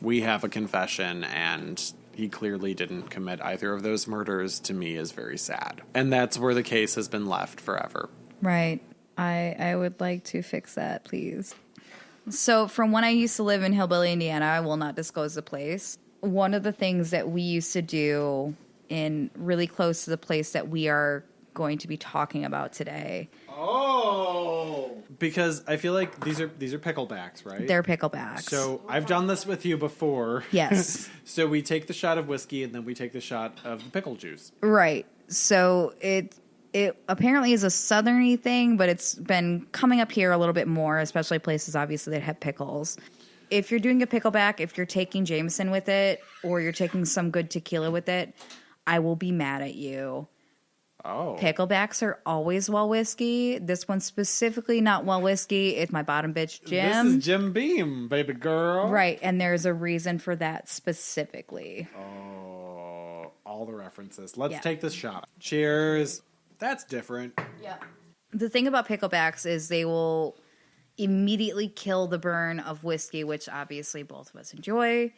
we have a confession and he clearly didn't commit either of those murders, to me is very sad. And that's where the case has been left forever. Right. I would like to fix that, please. So from when I used to live in Hillbilly, Indiana, I will not disclose the place. One of the things that we used to do in really close to the place that we are going to be talking about today. Oh, because I feel like these are picklebacks, right? They're picklebacks. So I've done this with you before. Yes. So we take the shot of whiskey and then we take the shot of the pickle juice. Right. So it apparently is a southerny thing, but it's been coming up here a little bit more, especially places obviously that have pickles. If you're doing a pickleback, if you're taking Jameson with it or you're taking some good tequila with it, I will be mad at you. Oh. Picklebacks are always well whiskey. This one's specifically not well whiskey. It's my bottom bitch, Jim. This is Jim Beam, baby girl. Right, and there's a reason for that specifically. Oh, all the references. Let's take this shot. Cheers. That's different. Yeah. The thing about picklebacks is they will immediately kill the burn of whiskey, which obviously both of us enjoy.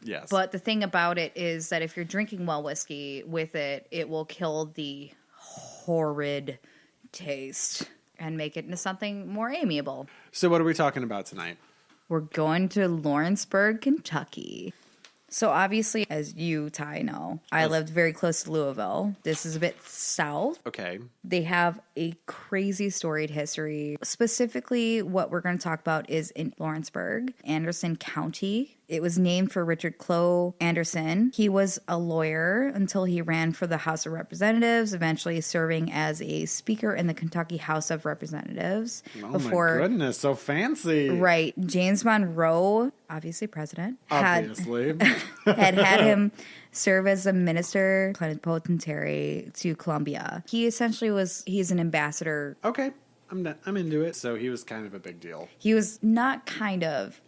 Yes. But the thing about it is that if you're drinking well whiskey with it, it will kill the horrid taste and make it into something more amiable. So what are we talking about tonight? We're going to Lawrenceburg, Kentucky. So obviously, as you, Ty, know, I lived very close to Louisville. This is a bit south. Okay. They have a crazy storied history. Specifically, what we're going to talk about is in Lawrenceburg, Anderson County. It was named for Richard Clow Anderson. He was a lawyer until he ran for the House of Representatives, eventually serving as a speaker in the Kentucky House of Representatives. Oh, my goodness, so fancy. Right. James Monroe, obviously president, obviously. had him serve as a minister plenipotentiary to Colombia. He essentially he's an ambassador. Okay, I'm into it. So he was kind of a big deal. He was not kind of.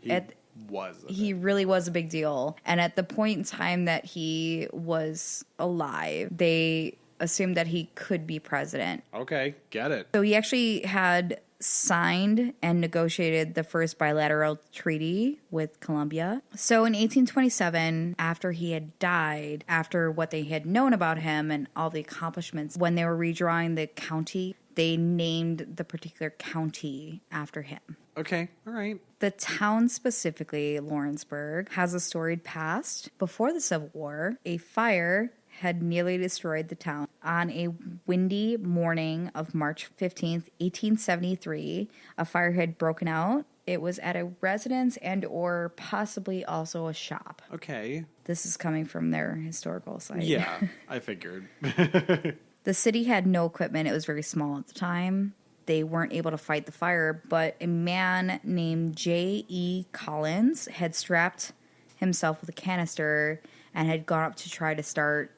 He really was a big deal. And at the point in time that he was alive, they assumed that he could be president. Okay, get it. So he actually had signed and negotiated the first bilateral treaty with Colombia. So in 1827, after he had died, after what they had known about him and all the accomplishments, when they were redrawing the county, they named the particular county after him. Okay, all right. The town specifically, Lawrenceburg, has a storied past. Before the Civil War, a fire had nearly destroyed the town. On a windy morning of March 15th, 1873, a fire had broken out. It was at a residence and or possibly also a shop. Okay. This is coming from their historical site. Yeah, I figured. The city had no equipment. It was very small at the time. They weren't able to fight the fire, but a man named J.E. Collins had strapped himself with a canister and had gone up to try to start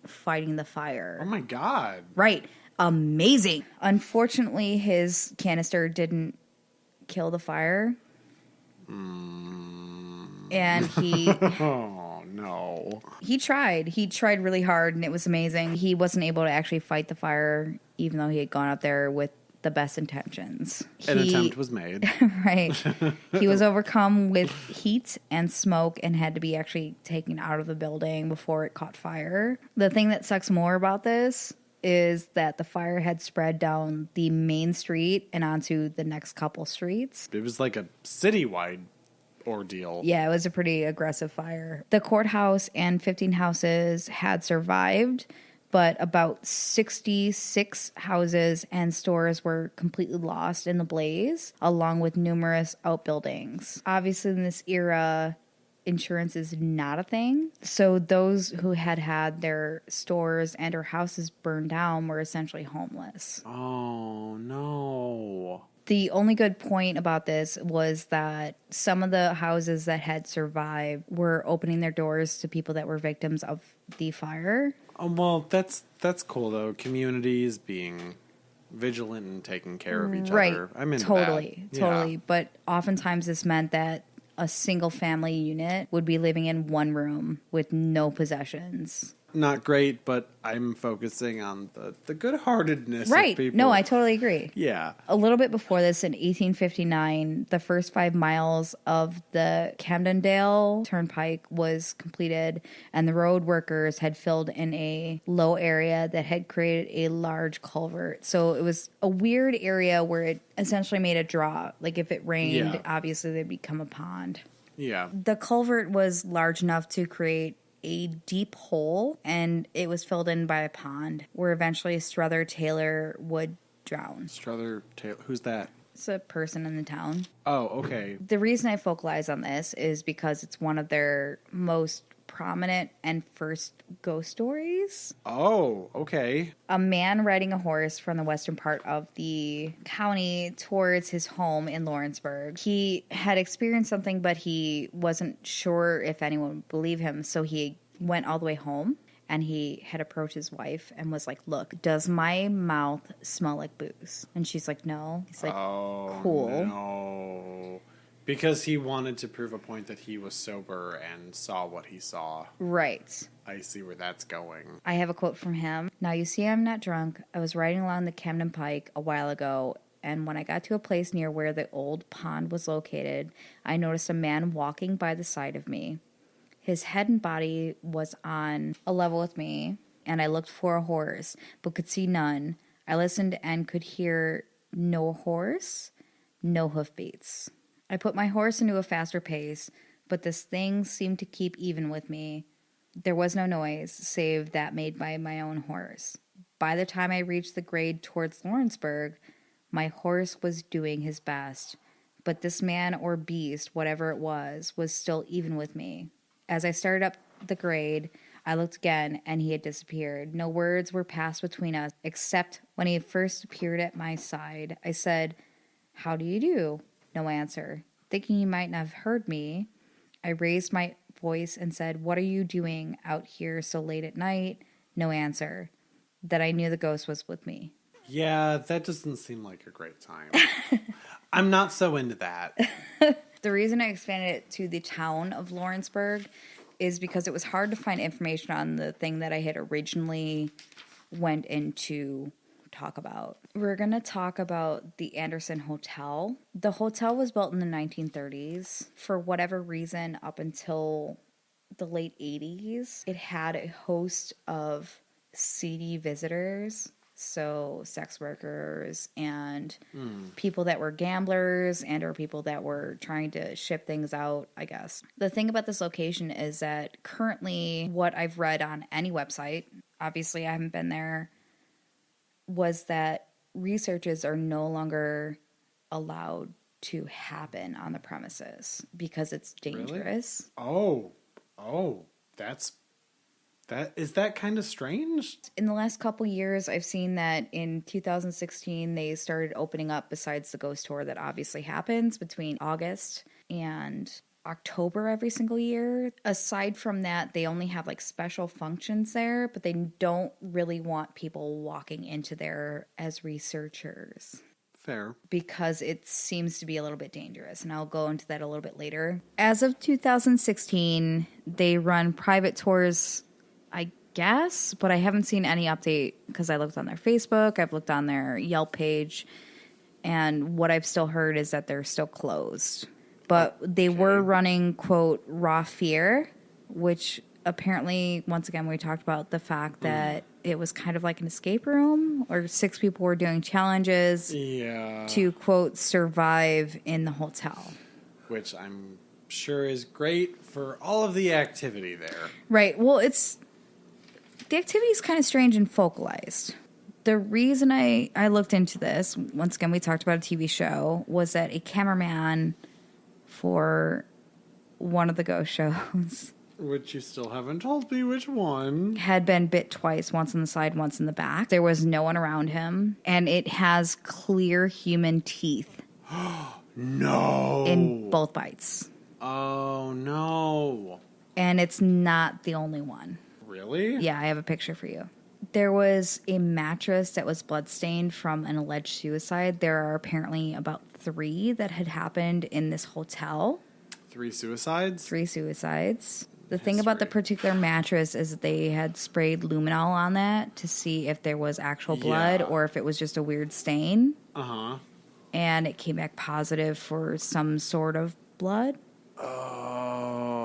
fighting the fire. Oh my God. Right. Amazing. Unfortunately, his canister didn't kill the fire. And he... Oh, no. He tried. He tried really hard, and it was amazing. He wasn't able to actually fight the fire, even though he had gone up there with the best intentions. An attempt was made. Right. He was overcome with heat and smoke and had to be actually taken out of the building before it caught fire. The thing that sucks more about this is that the fire had spread down the main street and onto the next couple streets. It was like a citywide ordeal. Yeah, it was a pretty aggressive fire. The courthouse and 15 houses had survived, but about 66 houses and stores were completely lost in the blaze, along with numerous outbuildings. Obviously, in this era, insurance is not a thing. So those who had their stores and or houses burned down were essentially homeless. Oh, no. The only good point about this was that some of the houses that had survived were opening their doors to people that were victims of the fire. Oh, well, that's cool, though. Communities being vigilant and taking care of each other. I'm into that. Totally. Yeah. But oftentimes this meant that a single family unit would be living in one room with no possessions. not great, but I'm focusing on the good-heartedness Right. of people. No, I totally agree. Yeah. A little bit before this, in 1859, the first 5 miles of the Camdendale Turnpike was completed, and the road workers had filled in a low area that had created a large culvert. So it was a weird area where it essentially made a draw. Like if it rained, Yeah. obviously there'd become a pond. Yeah. The culvert was large enough to create a deep hole, and it was filled in by a pond where eventually Strother Taylor would drown. Strother Taylor. Who's that? It's a person in the town. Oh, okay. The reason I focalize on this is because it's one of their most prominent and first ghost stories. Oh, okay. A man riding a horse from the western part of the county towards his home in Lawrenceburg. He had experienced something, but he wasn't sure if anyone would believe him, so he went all the way home. And he had approached his wife and was like, "Look, does my mouth smell like booze?" And she's like, "No." He's like, "Cool." No. Because he wanted to prove a point that he was sober and saw what he saw. Right. I see where that's going. I have a quote from him. "Now you see I'm not drunk. I was riding along the Camden Pike a while ago, and when I got to a place near where the old pond was located, I noticed a man walking by the side of me. His head and body was on a level with me, and I looked for a horse, but could see none. I listened and could hear no horse, no hoofbeats. I put my horse into a faster pace, but this thing seemed to keep even with me. There was no noise, save that made by my own horse. By the time I reached the grade towards Lawrenceburg, my horse was doing his best, but this man or beast, whatever it was still even with me. As I started up the grade, I looked again, and he had disappeared. No words were passed between us, except when he first appeared at my side. I said, 'How do you do?' No answer. Thinking he might not have heard me, I raised my voice and said, 'What are you doing out here so late at night?' No answer. That I knew the ghost was with me." Yeah, that doesn't seem like a great time. I'm not so into that. The reason I expanded it to the town of Lawrenceburg is because it was hard to find information on the thing that I had originally went into talk about. We're going to talk about the Anderson Hotel. The hotel was built in the 1930s. For whatever reason, up until the late 80s, it had a host of seedy visitors. So sex workers and people that were gamblers and or people that were trying to ship things out, I guess. The thing about this location is that currently what I've read on any website, obviously I haven't been there, was that researches are no longer allowed to happen on the premises because it's dangerous. Really? Is that kind of strange? In the last couple years, I've seen that in 2016, they started opening up, besides the ghost tour that obviously happens between August and October every single year. Aside from that, they only have like special functions there, but they don't really want people walking into there as researchers. Fair. Because it seems to be a little bit dangerous, and I'll go into that a little bit later. As of 2016, they run private tours, I guess, but I haven't seen any update because I looked on their Facebook, I've looked on their Yelp page, and what I've still heard is that they're still closed. But they were running, quote, raw fear, which apparently, once again, we talked about the fact that it was kind of like an escape room, or 6 people were doing challenges to, quote, survive in the hotel. Which I'm sure is great for all of the activity there. Right. Well, the activity is kind of strange and focalized. The reason I looked into this, once again, we talked about a TV show, was that a cameraman for one of the ghost shows, which you still haven't told me which one, had been bit twice, once on the side, once in the back. There was no one around him, and it has clear human teeth. No. In both bites. Oh, no. And it's not the only one. Really? Yeah, I have a picture for you. There was a mattress that was bloodstained from an alleged suicide. There are apparently about 3 that had happened in this hotel. 3 suicides? 3 suicides. The thing about the particular mattress is that they had sprayed luminol on that to see if there was actual blood or if it was just a weird stain. Uh-huh. And it came back positive for some sort of blood. Oh.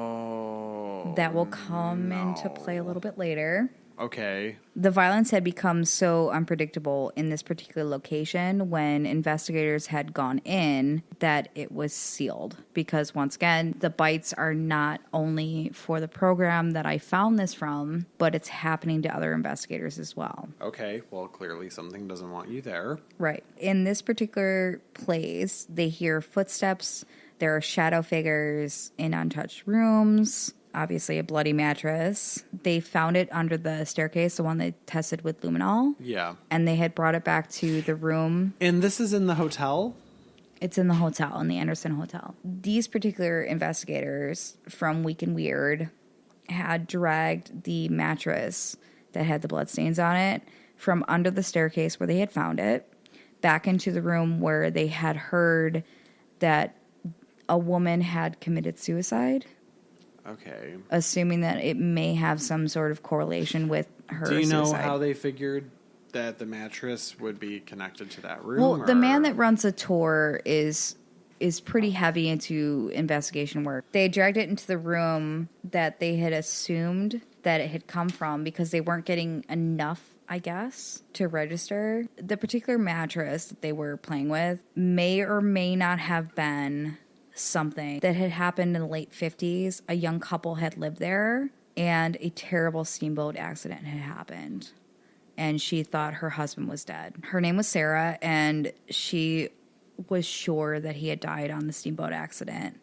That will come into play a little bit later. Okay. The violence had become so unpredictable in this particular location when investigators had gone in that it was sealed. Because once again, the bites are not only for the program that I found this from, but it's happening to other investigators as well. Okay. Well, clearly something doesn't want you there. Right. In this particular place, they hear footsteps. There are shadow figures in untouched rooms. Obviously, a bloody mattress. They found it under the staircase, the one they tested with luminol. Yeah. And they had brought it back to the room. And this is in the hotel? It's in the hotel, in the Anderson Hotel. These particular investigators from Week and Weird had dragged the mattress that had the bloodstains on it from under the staircase where they had found it back into the room where they had heard that a woman had committed suicide. Okay. Assuming that it may have some sort of correlation with her Do you know suicide. how they figured that the mattress would be connected to that room? Well, the man that runs the tour is pretty heavy into investigation work. They dragged it into the room that they had assumed that it had come from because they weren't getting enough, I guess, to register. The particular mattress that they were playing with may or may not have been something that had happened in the late 50s. A young couple had lived there and a terrible steamboat accident had happened. And she thought her husband was dead. Her name was Sarah, and she was sure that he had died on the steamboat accident.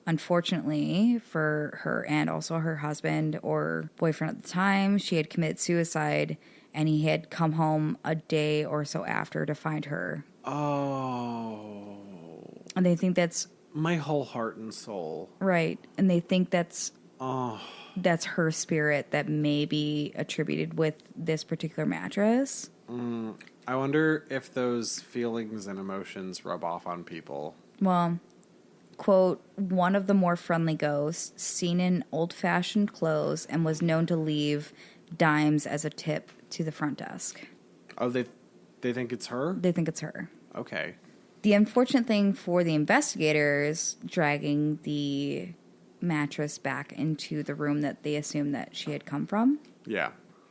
Unfortunately for her and also her husband or boyfriend at the time, she had committed suicide, and he had come home a day or so after to find her. Oh. And they think that's... My whole heart and soul. Right. And they think that's... Oh. That's her spirit that may be attributed with this particular mattress. I wonder if those feelings and emotions rub off on people. Well, quote, one of the more friendly ghosts, seen in old-fashioned clothes and was known to leave dimes as a tip to the front desk. Oh, they think it's her? They think it's her. Okay. The unfortunate thing for the investigators dragging the mattress back into the room that they assumed that she had come from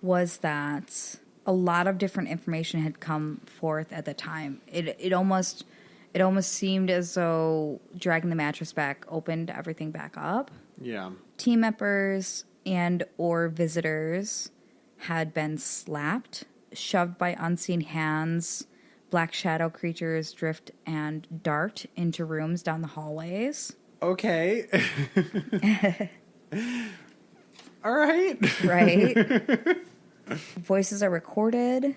was that a lot of different information had come forth at the time. It almost seemed as though dragging the mattress back opened everything back up. Yeah. Team members and or visitors had been slapped, shoved by unseen hands. Black shadow creatures drift and dart into rooms down the hallways. Okay. All right. Right. Voices are recorded.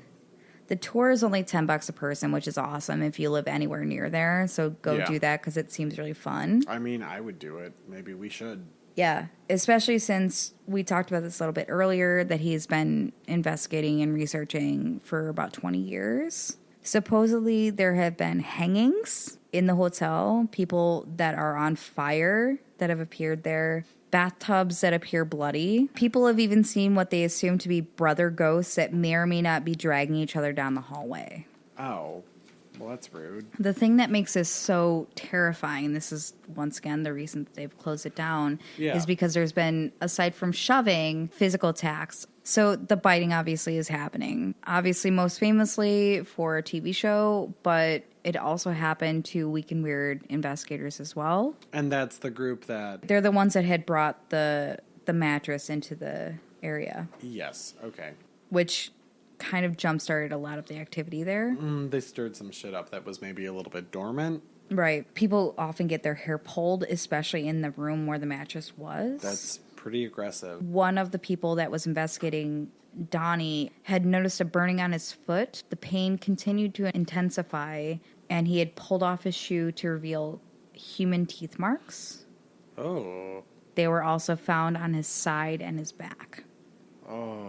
The tour is only $10 a person, which is awesome if you live anywhere near there. So go do that because it seems really fun. I mean, I would do it. Maybe we should. Yeah, especially since we talked about this a little bit earlier, that he's been investigating and researching for about 20 years. Supposedly, there have been hangings in the hotel, people that are on fire that have appeared there, bathtubs that appear bloody. People have even seen what they assume to be brother ghosts that may or may not be dragging each other down the hallway. Oh, well, that's rude. The thing that makes this so terrifying, this is once again the reason that they've closed it down, is because there's been, aside from shoving, physical attacks. So the biting obviously is happening. Obviously most famously for a TV show, but it also happened to Week and Weird investigators as well. And that's the group that... They're the ones that had brought the mattress into the area. Yes, okay. Which kind of jump-started a lot of the activity there. They stirred some shit up that was maybe a little bit dormant. Right. People often get their hair pulled, especially in the room where the mattress was. That's pretty aggressive. One of the people that was investigating Donnie had noticed a burning on his foot. The pain continued to intensify, and he had pulled off his shoe to reveal human teeth marks. Oh. They were also found on his side and his back. Oh.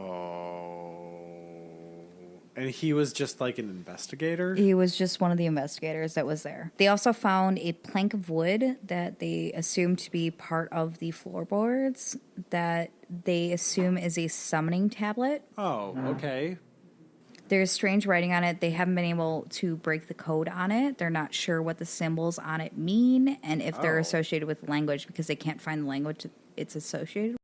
And he was just like an investigator? He was just one of the investigators that was there. They also found a plank of wood that they assumed to be part of the floorboards that they assume is a summoning tablet. Oh, okay. There's strange writing on it. They haven't been able to break the code on it. They're not sure what the symbols on it mean and if they're associated with language because they can't find the language it's associated with.